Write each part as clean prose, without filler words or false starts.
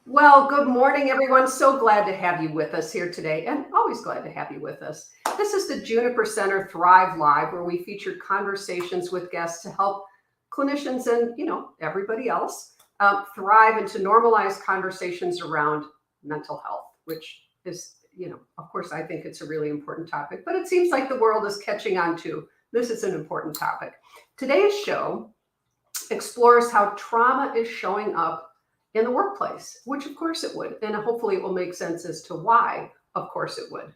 Well, good morning, everyone. So glad to have you with us here today, and always glad to have you with us. This is the Juniper Center Thrive Live, where we feature conversations with guests to help clinicians and everybody else thrive and to normalize conversations around mental health, which is of course, I think it's a really important topic, but it seems like the world is catching on to this is an important topic. Today's show explores how trauma is showing up in the workplace, which of course it would. And hopefully it will make sense as to why, of course it would.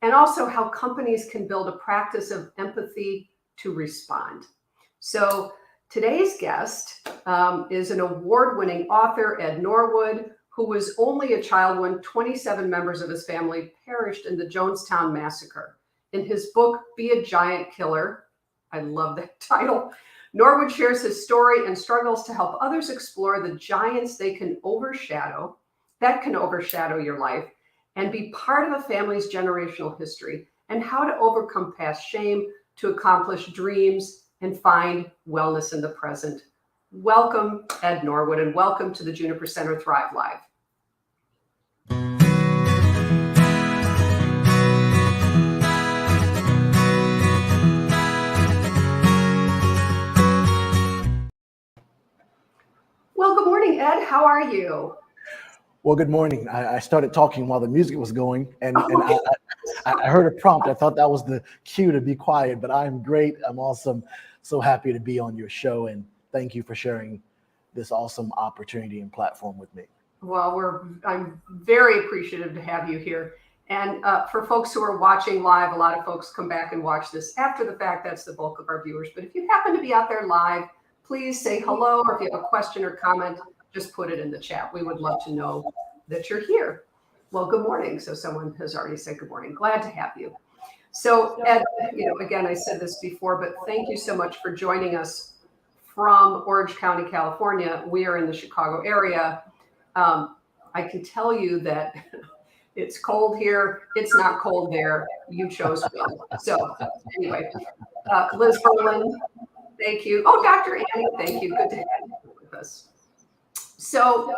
And also how companies can build a practice of empathy to respond. So today's guest is an award-winning author, Ed Norwood, who was only a child when 27 members of his family perished in the Jonestown massacre. In his book, Be a Giant Killer, I love that title, Norwood shares his story and struggles to help others explore the giants that can overshadow your life and be part of a family's generational history, and how to overcome past shame to accomplish dreams and find wellness in the present. Welcome, Ed Norwood, and welcome to the Juniper Center Thrive Live. Well, good morning, Ed. How are you? Well, good morning. I started talking while the music was going, and I heard a prompt. I thought that was the cue to be quiet, but I'm great. I'm awesome. So happy to be on your show, and thank you for sharing this awesome opportunity and platform with me. Well, I'm very appreciative to have you here. And for folks who are watching live, a lot of folks come back and watch this after the fact. That's the bulk of our viewers. But if you happen to be out there live, please say hello, or if you have a question or comment, just put it in the chat. We would love to know that you're here. Well, good morning. So someone has already said good morning. Glad to have you. So Ed, again, I said this before, but thank you so much for joining us from Orange County, California. We are in the Chicago area. I can tell you that it's cold here. It's not cold there. You chose well. So anyway, Liz Berlin, thank you. Oh, Dr. Annie, thank you. Good to have you with us. So,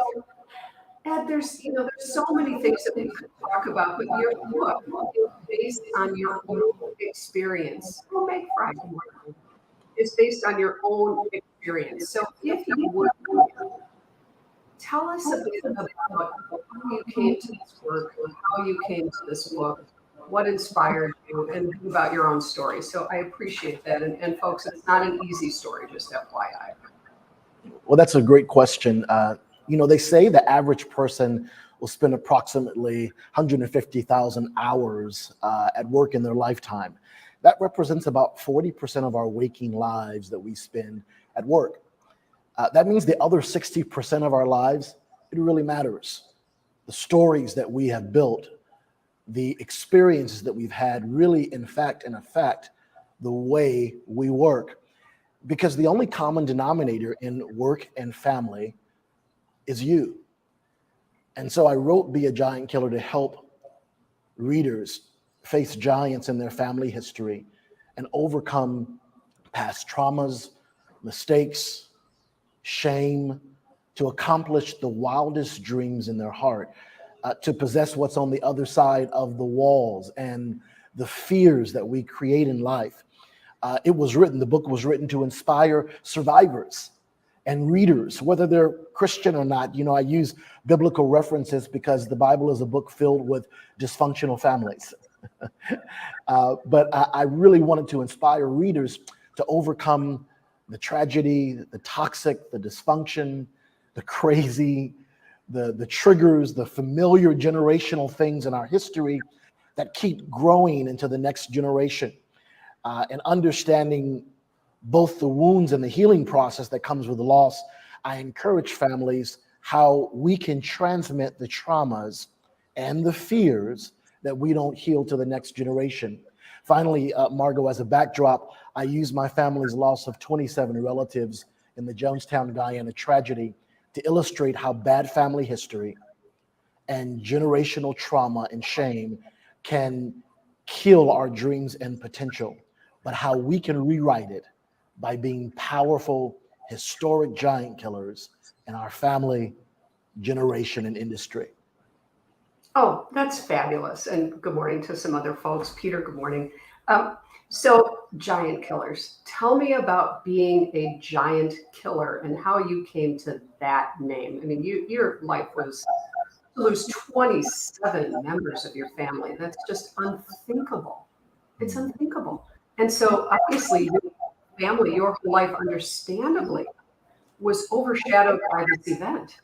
Ed, there's so many things that we could talk about, but your book is based on your own experience. Oh, make Friday morning. It's based on your own experience. So, if you would tell us a bit about how you came to this work, how you came to this book, what inspired you, and about your own story. So I appreciate that. And folks, it's not an easy story, just FYI. Well, that's a great question. They say the average person will spend approximately 150,000 hours at work in their lifetime. That represents about 40% of our waking lives that we spend at work. That means the other 60% of our lives, it really matters. The stories that we have built, the experiences that we've had really, in fact, affect the way we work. Because the only common denominator in work and family is you. And so I wrote Be a Giant Killer to help readers face giants in their family history and overcome past traumas, mistakes, shame, to accomplish the wildest dreams in their heart, to possess what's on the other side of the walls and the fears that we create in life. The book was written to inspire survivors and readers, whether they're Christian or not. I use biblical references because the Bible is a book filled with dysfunctional families. But I really wanted to inspire readers to overcome the tragedy, the toxic, the dysfunction, the crazy, the triggers, the familiar generational things in our history that keep growing into the next generation. And understanding both the wounds and the healing process that comes with the loss, I encourage families how we can transmit the traumas and the fears that we don't heal to the next generation. Finally, Margot, as a backdrop, I use my family's loss of 27 relatives in the Jonestown, Guyana tragedy to illustrate how bad family history and generational trauma and shame can kill our dreams and potential, but how we can rewrite it by being powerful, historic giant killers in our family generation in industry. Oh, that's fabulous. And good morning to some other folks. Peter, good morning. So, giant killers. Tell me about being a giant killer and how you came to that name. I mean, your life was to lose 27 members of your family. That's just unthinkable. It's unthinkable. And so, obviously, your family, your whole life, understandably, was overshadowed by this event.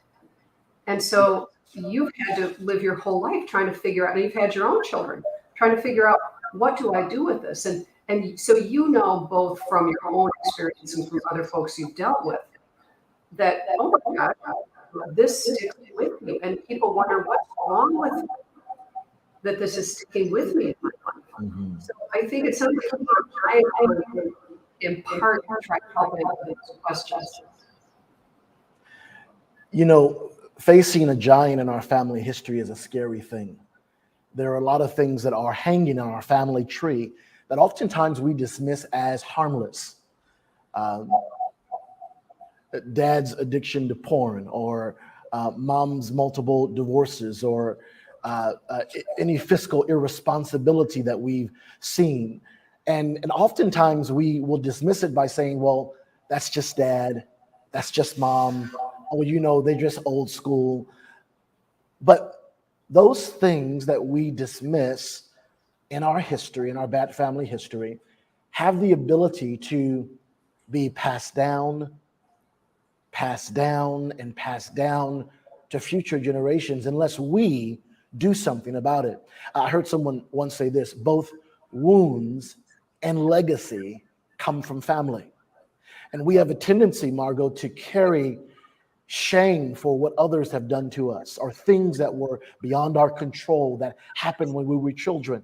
And so you've had to live your whole life trying to figure out, and you've had your own children trying to figure out, what do I do with this? And so you know, both from your own experience and from other folks you've dealt with, that, oh my God, this sticks with you. And people wonder, what's wrong with me that this is sticking with me in my life? Mm-hmm. So I think it's something that I can impart to try to help answer these questions. You know, facing a giant in our family history is a scary thing. There are a lot of things that are hanging on our family tree that oftentimes we dismiss as harmless. Dad's addiction to porn, or mom's multiple divorces, or any fiscal irresponsibility that we've seen. And oftentimes we will dismiss it by saying, well, that's just dad, that's just mom, oh, you know, they're just old school. But those things that we dismiss in our history, in our bad family history, have the ability to be passed down, and passed down to future generations unless we do something about it. I heard someone once say this: both wounds and legacy come from family. And we have a tendency, Margot, to carry shame for what others have done to us, or things that were beyond our control that happened when we were children.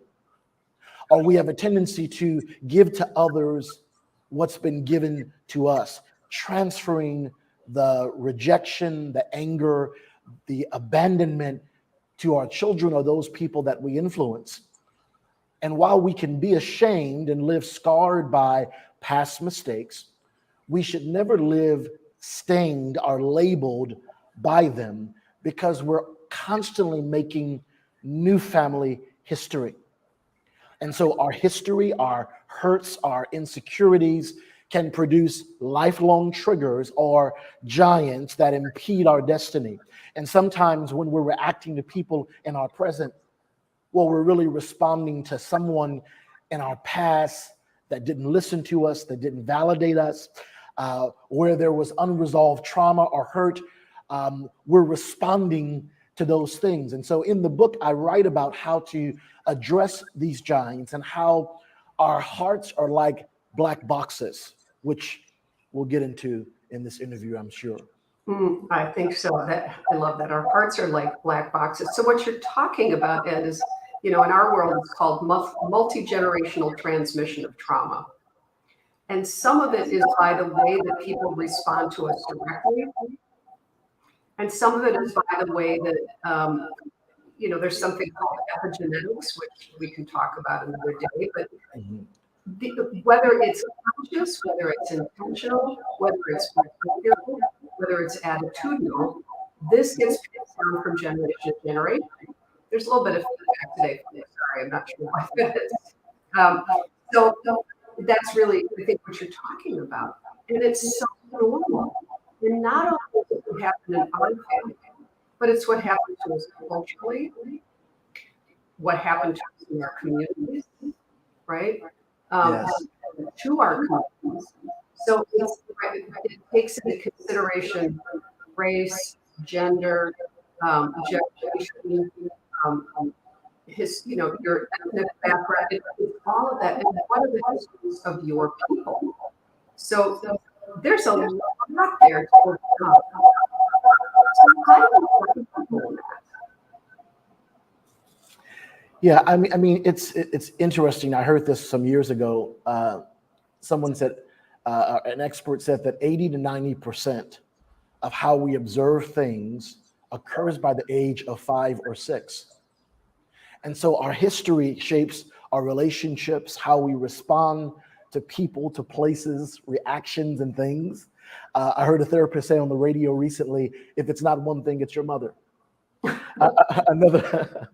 Or we have a tendency to give to others what's been given to us, transferring the rejection, the anger, the abandonment to our children or those people that we influence. And while we can be ashamed and live scarred by past mistakes, we should never live stained or labeled by them, because we're constantly making new family history. And so our history, our hurts, our insecurities can produce lifelong triggers or giants that impede our destiny. And sometimes when we're reacting to people in our present, well, we're really responding to someone in our past that didn't listen to us, that didn't validate us, where there was unresolved trauma or hurt. We're responding to those things. And so in the book, I write about how to address these giants and how our hearts are like black boxes, which we'll get into in this interview, I'm sure. I think so. I love that. Our hearts are like black boxes. So what you're talking about, Ed, is, in our world, it's called multi-generational transmission of trauma. And some of it is by the way that people respond to us directly. And some of it is by the way that, there's something called epigenetics, which we can talk about another day. But whether it's conscious, whether it's intentional, whether it's behavioral, whether it's attitudinal, this gets passed down from generation to generation. There's a little bit of feedback today. Sorry, I'm not sure why that is. So that's really, I think, what you're talking about. And it's so normal. And not only does it happen in our family, but it's what happened to us culturally, what happened to us in our communities, right? To our communities. So it takes into consideration race, gender, generation, your ethnic background, it's all of that, and what are the histories of your people? So there's a lot there to overcome. So how do you work with people in that? Yeah, I mean, it's interesting. I heard this some years ago. Someone said, an expert said that 80 to 90% of how we observe things occurs by the age of 5 or 6. And so our history shapes our relationships, how we respond to people, to places, reactions, and things. I heard a therapist say on the radio recently, if it's not one thing, it's your mother. Another,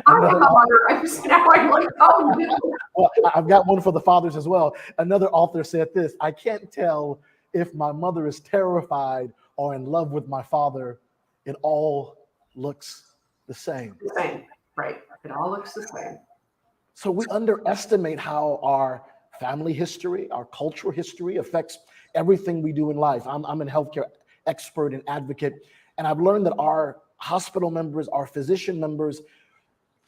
I'm another. a mother. I'm like, oh no. Well, I've got one for the fathers as well. Another author said this: I can't tell if my mother is terrified or in love with my father. It all looks the same. The same, right? It all looks the same. So we underestimate how our family history, our cultural history affects everything we do in life. I'm a healthcare expert and advocate, and I've learned that our hospital members, our physician members,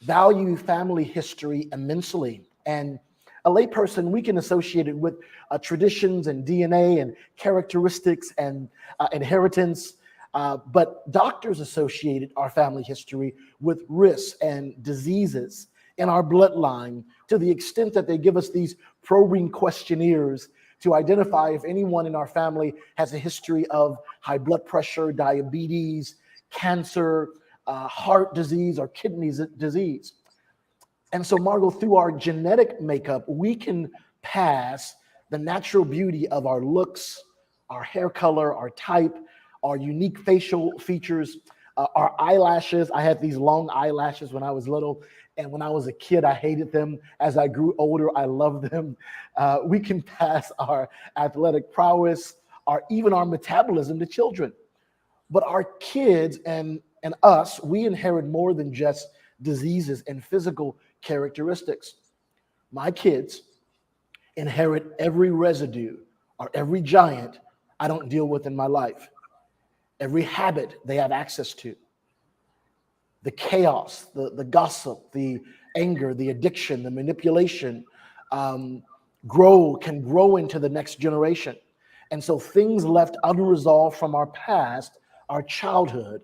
value family history immensely. And a layperson, we can associate it with traditions and DNA and characteristics and inheritance. But doctors associated our family history with risks and diseases in our bloodline, to the extent that they give us these probing questionnaires to identify if anyone in our family has a history of high blood pressure, diabetes, cancer, heart disease, or kidney disease. And so, Margot, through our genetic makeup, we can pass the natural beauty of our looks, our hair color, our type, our unique facial features, our eyelashes. I had these long eyelashes when I was little, and when I was a kid, I hated them. As I grew older, I loved them. We can pass our athletic prowess, even our metabolism to children. But our kids and us, we inherit more than just diseases and physical characteristics. My kids inherit every residue or every giant I don't deal with in my life, every habit they have access to, the chaos, the gossip, the anger, the addiction, the manipulation, can grow into the next generation. And so things left unresolved from our past, our childhood,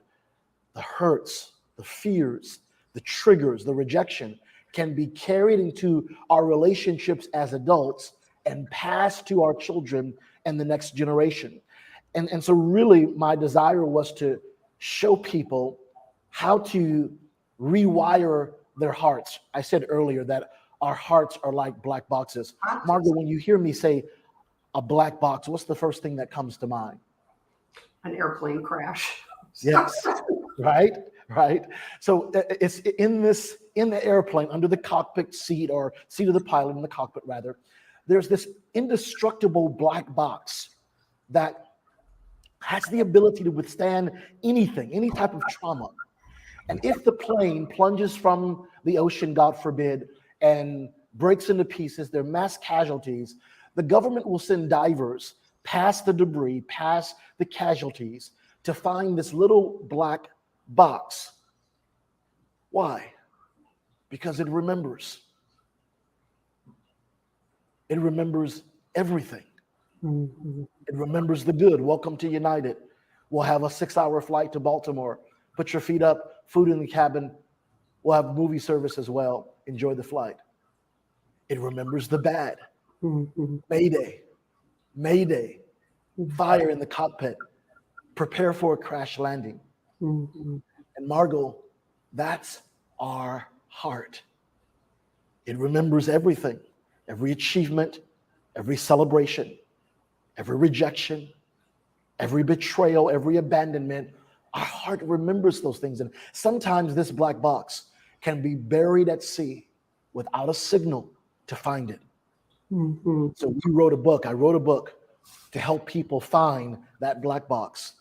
the hurts, the fears, the triggers, the rejection, can be carried into our relationships as adults and passed to our children and the next generation. And so really my desire was to show people how to rewire their hearts. I said earlier that our hearts are like black boxes. Margaret, when you hear me say a black box, what's the first thing that comes to mind? An airplane crash. Yes, right. So it's in the airplane, under the cockpit seat, or seat of the pilot in the cockpit rather, there's this indestructible black box that has the ability to withstand anything, any type of trauma. And if the plane plunges from the ocean, God forbid, and breaks into pieces, there are mass casualties, the government will send divers past the debris, past the casualties, to find this little black box. Why? Because it remembers. It remembers everything. Mm-hmm. It remembers the good. Welcome to United. We'll have a 6-hour flight to Baltimore. Put your feet up, food in the cabin. We'll have movie service as well. Enjoy the flight. It remembers the bad. Mm-hmm. Mayday, fire in the cockpit. Prepare for a crash landing. Mm-hmm. And Margot, that's our heart. It remembers everything, every achievement, every celebration, every rejection, every betrayal, every abandonment. Our heart remembers those things. And sometimes this black box can be buried at sea without a signal to find it. Mm-hmm. So I wrote a book to help people find that black box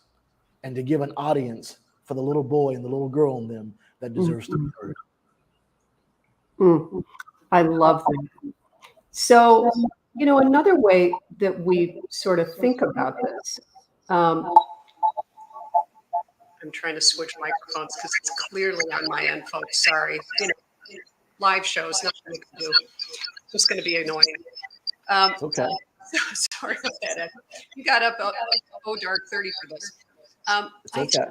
and to give an audience for the little boy and the little girl in them that deserves to be heard. Mm. I love that. So, another way that we sort of think about this, I'm trying to switch microphones because it's clearly on my end, folks. Sorry. Live shows, nothing we can do. It's just going to be annoying. It's okay. Sorry about that. You got up dark 30 for this. It's okay.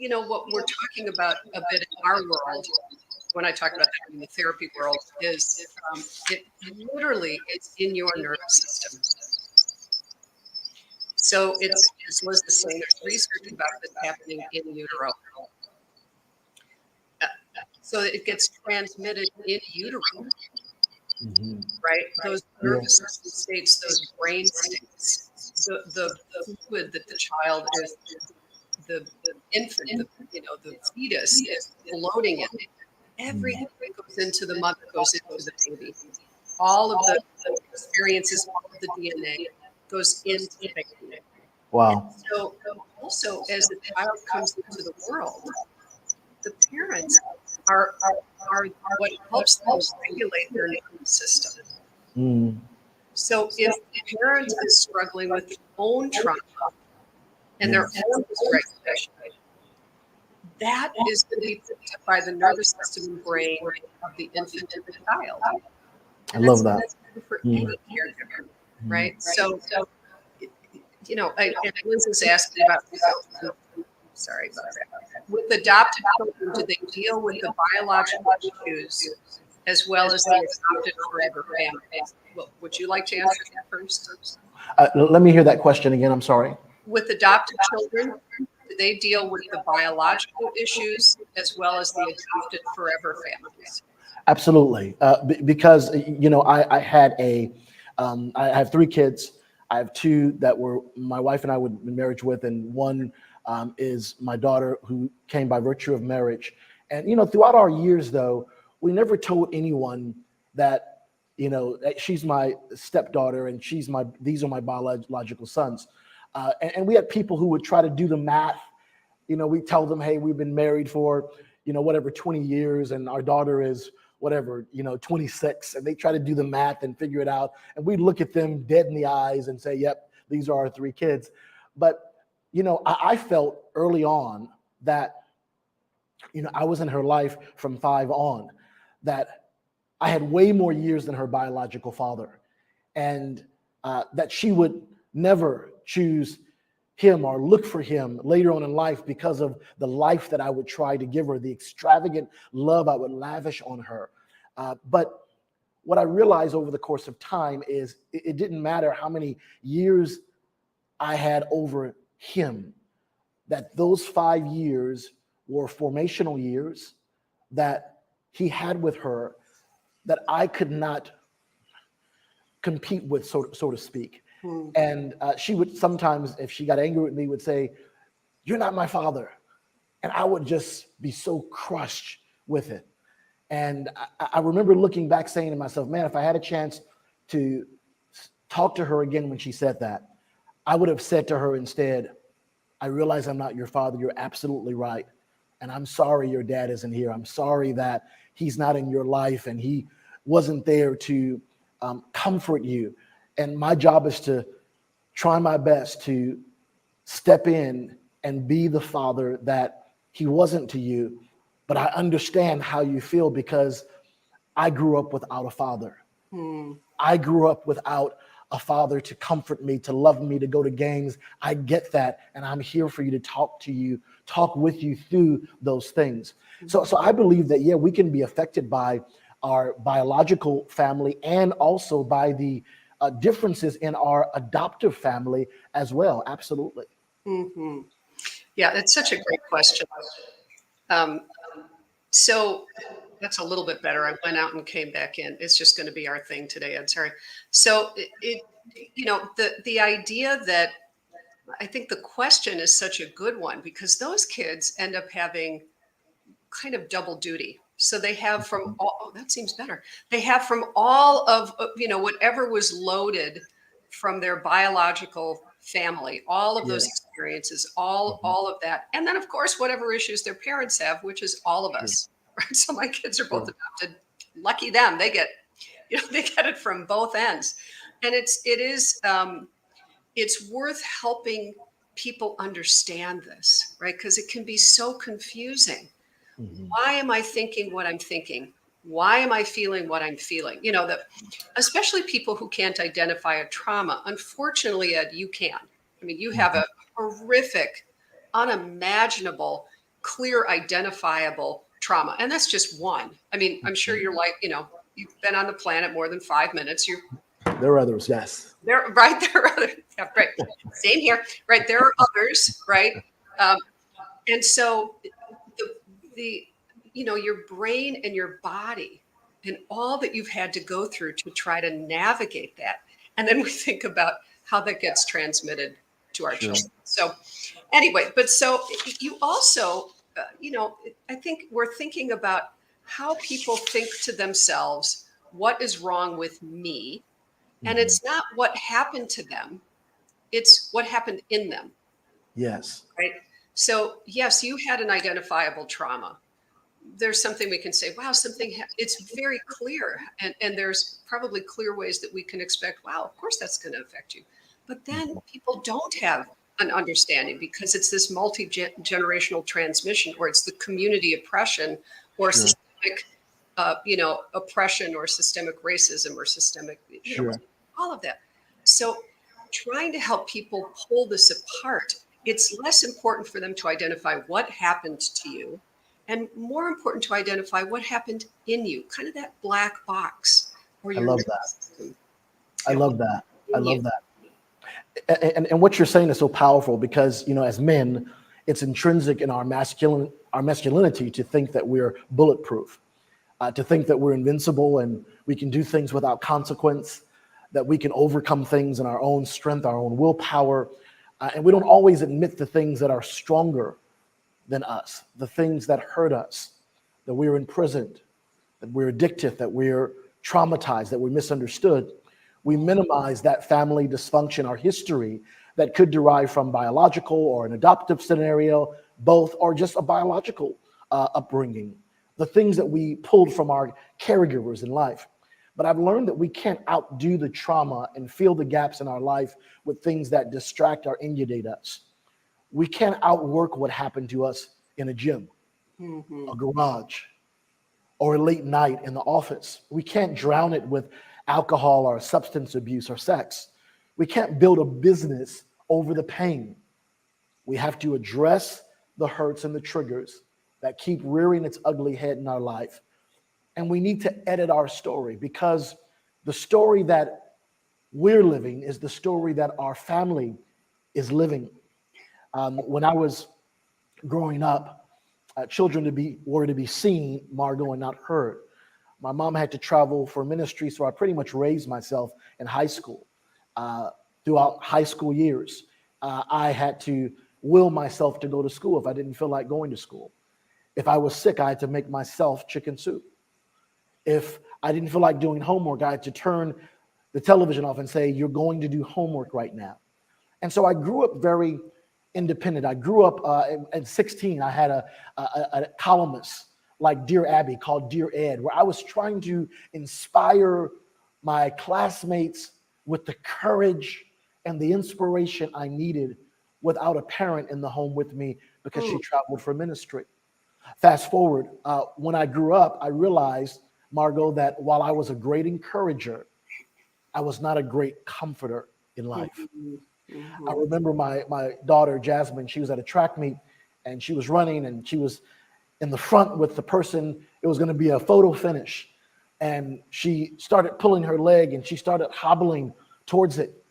What we're talking about a bit in our world, when I talk about that in the therapy world, is it literally is in your nervous system. So it's, as Liz is saying, there's research about this happening in utero. So it gets transmitted in utero, right? Those nervous system states, those brain states. the fluid that the child is, the infant, the fetus is floating in. Everything that goes into the mother goes into the baby. All of the experiences, all of the DNA goes into the baby. And Wow. so also as the child comes into the world, the parents are what helps them regulate their nervous system. Mm. So if the parent is struggling with their own trauma and their own dysregulation, that is going to be picked up by the nervous system and brain of the infant and the child. I And love that. that's true for any caregiver, right? So and Liz is asking about, sorry about that. With adopted children, do they deal with the biological issues as well as the adopted forever families? Well, would you like to answer that first? Let me hear that question again. I'm sorry. With adopted children, do they deal with the biological issues as well as the adopted forever families? Absolutely. Because, I had I have 3 kids. I have 2 that were my wife and I would be married with, and one is my daughter who came by virtue of marriage. And, throughout our years, though, we never told anyone that, that she's my stepdaughter and these are my biological sons. And we had people who would try to do the math. We tell them, hey, we've been married for, whatever, 20 years, and our daughter is whatever, 26, and they try to do the math and figure it out. And we look at them dead in the eyes and say, yep, these are our 3 kids. But, I felt early on that, I was in her life from 5 on, that I had way more years than her biological father, and that she would never choose him or look for him later on in life because of the life that I would try to give her, the extravagant love I would lavish on her. But what I realized over the course of time is it didn't matter how many years I had over him, that those 5 years were formational years that he had with her that I could not compete with, so to speak. And she would sometimes, if she got angry with me, would say, "You're not my father." And I would just be so crushed with it. And I remember looking back saying to myself, man, if I had a chance to talk to her again when she said that, I would have said to her instead, I realize I'm not your father. You're absolutely right. And I'm sorry your dad isn't here. I'm sorry that he's not in your life and he wasn't there to comfort you. And my job is to try my best to step in and be the father that he wasn't to you. But I understand how you feel because I grew up without a father. I grew up without a father to comfort me, to love me, to go to games. I get that. And I'm here for you to talk with you through those things. So I believe that, yeah, we can be affected by our biological family and also by the differences in our adoptive family as well. Absolutely. Mm-hmm. Yeah, it's such a great question. So that's a little bit better. I went out and came back in. It's just going to be our thing today. I'm sorry. So the idea that I think the question is such a good one because those kids end up having kind of double duty. So they have from all, that seems better. They have from all of, whatever was loaded from their biological family, all of those experiences, all of that. And then of course, whatever issues their parents have, which is all of us, right? So my kids are both adopted. Lucky them. They get it from both ends. And it's worth helping people understand this, right? Because it can be so confusing. Why am I thinking what I'm thinking? Why am I feeling what I'm feeling? Especially people who can't identify a trauma. Unfortunately, Ed, you can. I mean, you have a horrific, unimaginable, clear, identifiable trauma. And that's just one. I mean, I'm sure you're like, you've been on the planet more than 5 minutes. There are others, yes. There are others. Yeah, right. Same here. Right. There are others, right? And so your brain and your body and all that you've had to go through to try to navigate that. And then we think about how that gets transmitted to our Sure. children. So anyway, but so you also, I think we're thinking about how people think to themselves, what is wrong with me? And Mhm. it's not what happened to them, it's what happened in them, Yes. right? So, yes, you had an identifiable trauma. There's something we can say, wow, it's very clear. And there's probably clear ways that we can expect, wow, of course that's going to affect you. But then Mhm. people don't have an understanding because it's this multi-generational transmission, or it's the community oppression, or Sure. systemic, oppression, or systemic racism, or systemic, Sure. all of that. So trying to help people pull this apart, it's less important for them to identify what happened to you and more important to identify what happened in you, kind of that black box or I your love nervous that. system, I love that. I in you. love that. And what you're saying is so powerful because, as men, it's intrinsic in our masculinity to think that we're bulletproof, to think that we're invincible and we can do things without consequence, that we can overcome things in our own strength, our own willpower. And we don't always admit the things that are stronger than us, the things that hurt us, that we're imprisoned, that we're addicted, that we're traumatized, that we're misunderstood. We minimize that family dysfunction, our history that could derive from biological or an adoptive scenario, both, or just a biological upbringing, the things that we pulled from our caregivers in life. But I've learned that we can't outdo the trauma and fill the gaps in our life with things that distract or inundate us. We can't outwork what happened to us in a gym, Mhm. a garage, or a late night in the office. We can't drown it with alcohol or substance abuse or sex. We can't build a business over the pain. We have to address the hurts and the triggers that keep rearing its ugly head in our life. And we need to edit our story because the story that we're living is the story that our family is living. When I was growing up, children were to be seen, Margot, and not heard. My mom had to travel for ministry, so I pretty much raised myself in high school. Throughout high school years, I had to will myself to go to school if I didn't feel like going to school. If I was sick, I had to make myself chicken soup. If I didn't feel like doing homework, I had to turn the television off and say, "You're going to do homework right now." And so I grew up very independent. I grew up at 16. I had a columnist like Dear Abby called Dear Ed, where I was trying to inspire my classmates with the courage and the inspiration I needed without a parent in the home with me because she Mm. traveled for ministry. Fast forward, when I grew up, I realized, Margot, that while I was a great encourager, I was not a great comforter in life. Mhm. I Mhm. remember my daughter Jasmine. She was at a track meet, and she was running, and she was in the front with the person. It was going to be a photo finish, and she started pulling her leg, and she started hobbling towards it.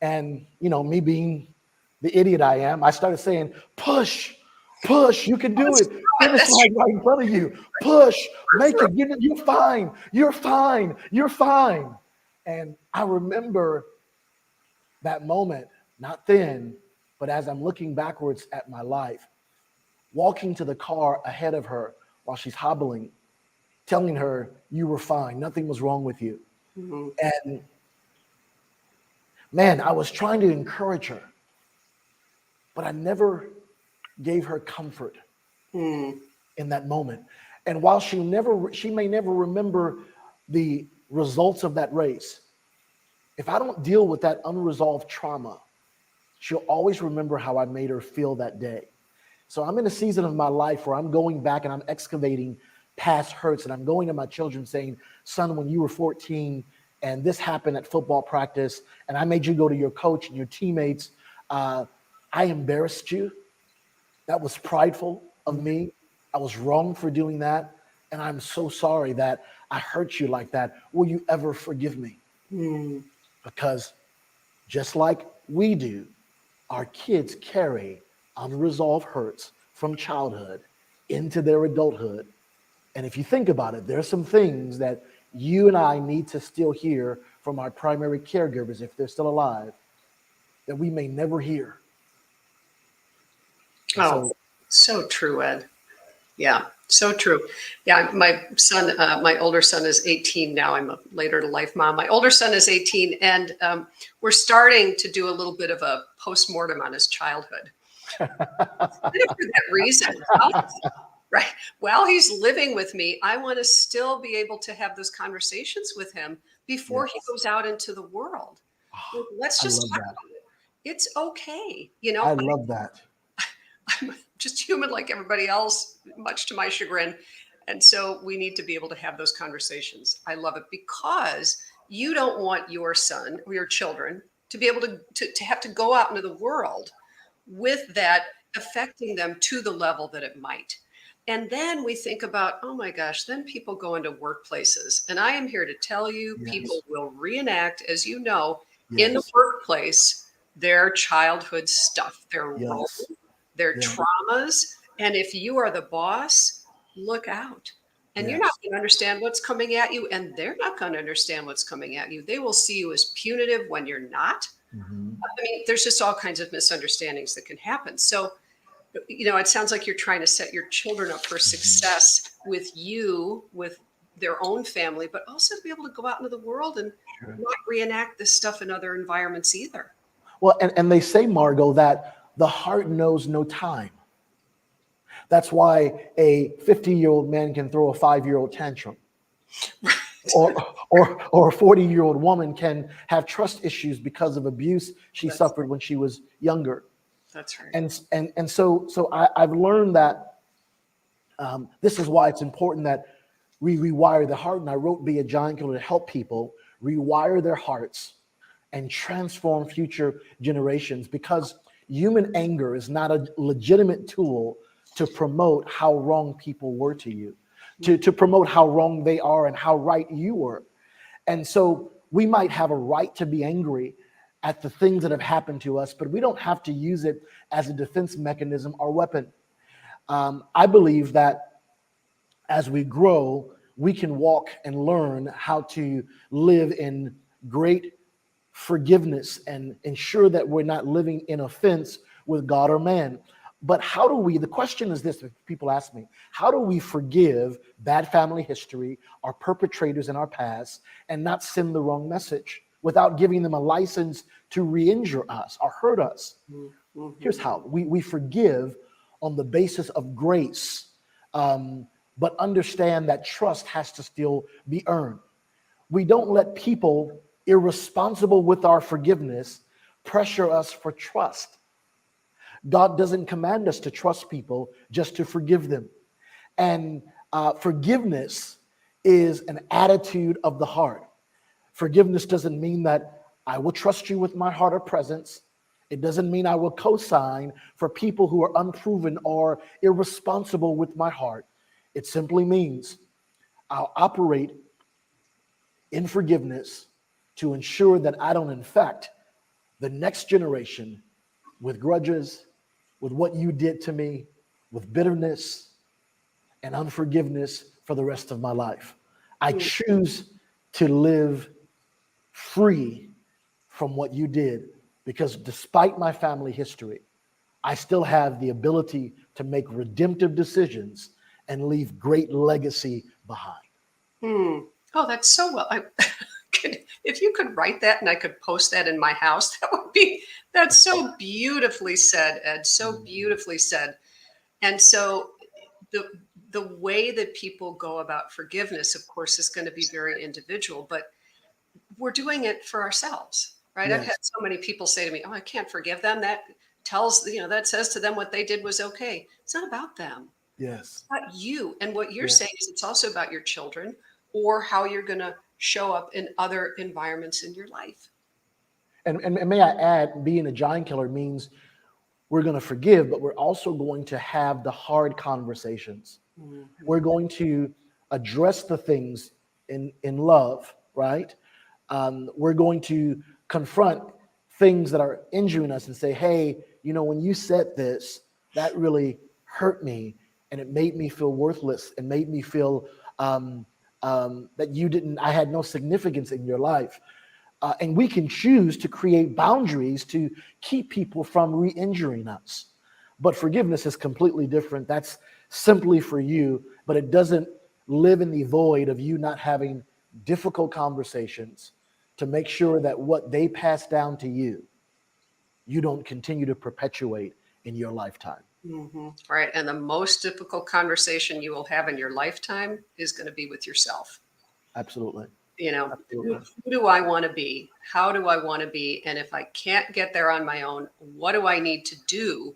And me being the idiot I am, I started saying, "Push, push! You can do Let's it. do it. Finish That's line right in front of you. Push, make true. it. You're fine. You're fine. You're fine." And I remember that moment, not then, but as I'm looking backwards at my life, walking to the car ahead of her while she's hobbling, telling her, "You were fine, nothing was wrong with you." Mhm. And man, I was trying to encourage her, but I never gave her comfort Mm. in that moment. And while she may never remember the results of that race, if I don't deal with that unresolved trauma, she'll always remember how I made her feel that day. So I'm in a season of my life where I'm going back and I'm excavating past hurts, and I'm going to my children saying, "Son, when you were 14 and this happened at football practice and I made you go to your coach and your teammates, uh, I embarrassed you. That was prideful of me. I was wrong for doing that. And I'm so sorry that I hurt you like that. Will you ever forgive me?" Mm. Because just like we do, our kids carry unresolved hurts from childhood into their adulthood. And if you think about it, there are some things that you and I need to still hear from our primary caregivers if they're still alive. that we may never hear. And Oh, so, so true, Ed. Yeah, so true. Yeah, my son, my older son is 18 now. I'm a later to life mom. My older son is 18, and we're starting to do a little bit of a postmortem on his childhood. Kind of for that reason. Right. While he's living with me, I want to still be able to have those conversations with him before he yes, goes out into the world. Like, let's I just love talk that. about it. It's okay. I love that. I'm just human like everybody else, much to my chagrin. And so we need to be able to have those conversations. I love it because you don't want your son or your children to be able to have to go out into the world with that affecting them to the level that it might. And then we think about, oh my gosh, then people go into workplaces. And I am here to tell you, people Yes, will reenact, as you know, in the yes, workplace, their childhood stuff, their role, yes, their yes, traumas. And if you are the boss, look out. And you're not yes. going to understand what's coming at you, and they're not going to understand what's coming at you. They will see you as punitive when you're not. Mhm. I mean, there's just all kinds of misunderstandings that can happen. So, it sounds like you're trying to set your children up for success with you, with their own family, but also to be able to go out into the world and Sure. not reenact this stuff in other environments either. Well, and they say, Margot, that the heart knows no time. That's why a 50-year-old man can throw a 5-year-old tantrum, or a 40-year-old woman can have trust issues because of abuse she That's suffered when she was younger. that's right. And so I've learned that this is why it's important that we rewire the heart. And I wrote Be a Giant Killer to help people rewire their hearts and transform future generations, because human anger is not a legitimate tool to promote how wrong people were to you, to promote how wrong they are and how right you were. And so we might have a right to be angry at the things that have happened to us, but we don't have to use it as a defense mechanism or weapon. I believe that as we grow, we can walk and learn how to live in great forgiveness and ensure that we're not living in offense with God or man. But how do we, the question is this, if people ask me, how do we forgive bad family history, our perpetrators in our past, and not send the wrong message without giving them a license to re-injure us or hurt us? Mm-hmm. Here's how. We forgive on the basis of grace, but understand that trust has to still be earned. We don't let people irresponsible with our forgiveness pressure us for trust. God doesn't command us to trust people, just to forgive them. And forgiveness is an attitude of the heart. Forgiveness doesn't mean that I will trust you with my heart or presence. It doesn't mean I will co-sign for people who are unproven or irresponsible with my heart. It simply means I'll operate in forgiveness to ensure that I don't infect the next generation with grudges, with what you did to me, with bitterness and unforgiveness for the rest of my life. I choose to live free from what you did, because despite my family history, I still have the ability to make redemptive decisions and leave great legacy behind. Hmm. Oh, that's so well. If you could write that and I could post that in my house, that's so beautifully said, Ed. So beautifully said. And so the the way that people go about forgiveness, of course, is going to be very individual, but we're doing it for ourselves, right? I've had Yes, so many people say to me, "Oh, I can't forgive them. That tells, that says to them what they did was okay." It's not about them. yes, About you. And what you're yeah. saying is it's also about your children or how you're going to show up in other environments in your life. And may I add, being a giant killer means we're going to forgive, but we're also going to have the hard conversations. We're Mhm. going to address the things in love, right? We're going to confront things that are injuring us and say, hey, when you said this, that really hurt me, and it made me feel worthless and made me feel that I had no significance in your life. And we can choose to create boundaries to keep people from re-injuring us. But forgiveness is completely different. That's simply for you, but it doesn't live in the void of you not having difficult conversations to make sure that what they pass down to you, you don't continue to perpetuate in your lifetime. Right. And the most difficult conversation you will have in your lifetime is going to be with yourself. Absolutely. Who Absolutely. do I want to be? How do I want to be? And if I can't get there on my own, what do I need to do?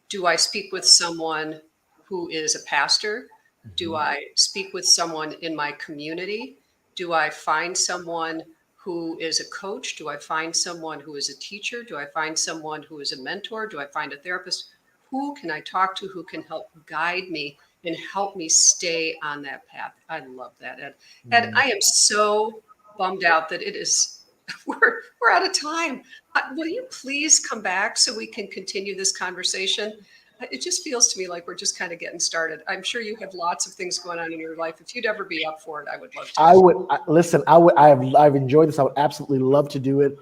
Do I speak with someone who is a pastor? Do I speak with someone in my community? Do I find someone who is a coach? Do I find someone who is a teacher? Do I find someone who is a mentor? Do I find a therapist? Who can I talk to who can help guide me and help me stay on that path? I love that, Ed. Ed, I am so bummed out that it is we're out of time. Will you please come back so we can continue this conversation? It just feels to me like we're just kind of getting started. I'm sure you have lots of things going on in your life. If you'd ever be up for it, I would love to. Listen. I've enjoyed this. I would absolutely love to do it.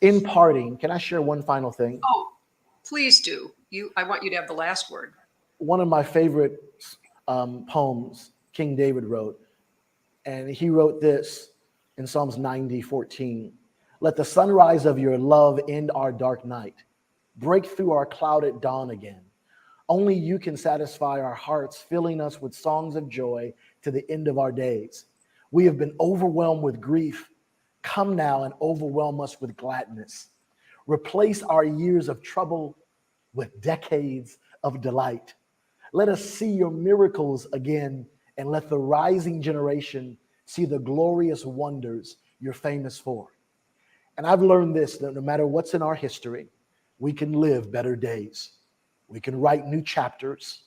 In parting, can I share one final thing? Oh, please do. I want you to have the last word. One of my favorite poems King David wrote, and he wrote this in Psalms 90:14. Let the sunrise of your love end our dark night, break through our clouded dawn again. Only you can satisfy our hearts, filling us with songs of joy to the end of our days. We have been overwhelmed with grief. Come now and overwhelm us with gladness. Replace our years of trouble with decades of delight. Let us see your miracles again, and let the rising generation see the glorious wonders you're famous for. And I've learned this, that no matter what's in our history, we can live better days. We can write new chapters,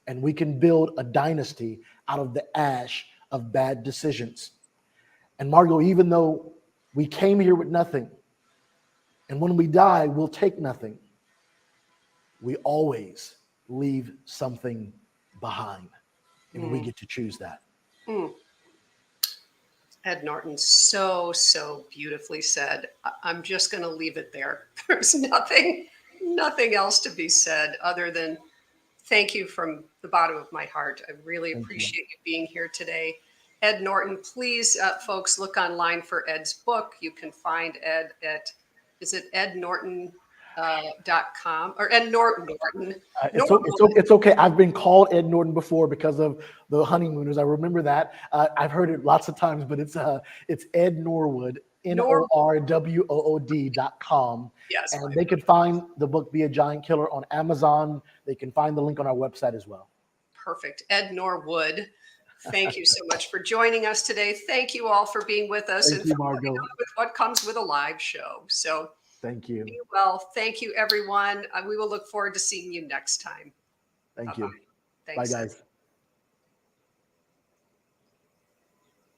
and we can build a dynasty out of the ash of bad decisions. And Margot, even though we came here with nothing, and when we die, we'll take nothing, we always leave something behind, and we get to choose that. Ed Norton, so beautifully said. I'm just going to leave it there. There's nothing else to be said other than thank you from the bottom of my heart. I really appreciate you being here today. Ed Norton, please, folks, look online for Ed's book. You can find Ed at, is it ednorton.com or Ed Norton? It's okay. I've been called Ed Norton before because of the honeymooners. I remember that. I've heard it lots of times, but it's Ed Norwood, NORWOOD.com. Yes. And they can find the book Be a Giant Killer on Amazon. They can find the link on our website as well. Perfect. Ed Norwood. Thank you so much for joining us today. Thank you all for being with us Thank you, Margot. with what comes with a live show. So thank you. Be well. Thank you, everyone. We will look forward to seeing you next time. Thank Bye-bye. you. Thanks. Bye, guys.